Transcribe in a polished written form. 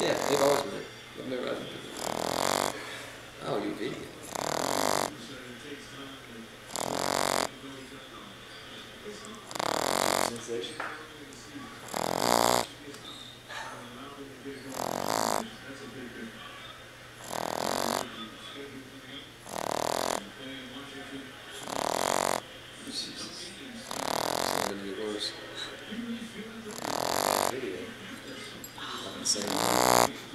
Yeah, they've always been. I've never had them. Oh, you vegan. Sensation. Jesus. It's gonna get worse. Video. Not the same.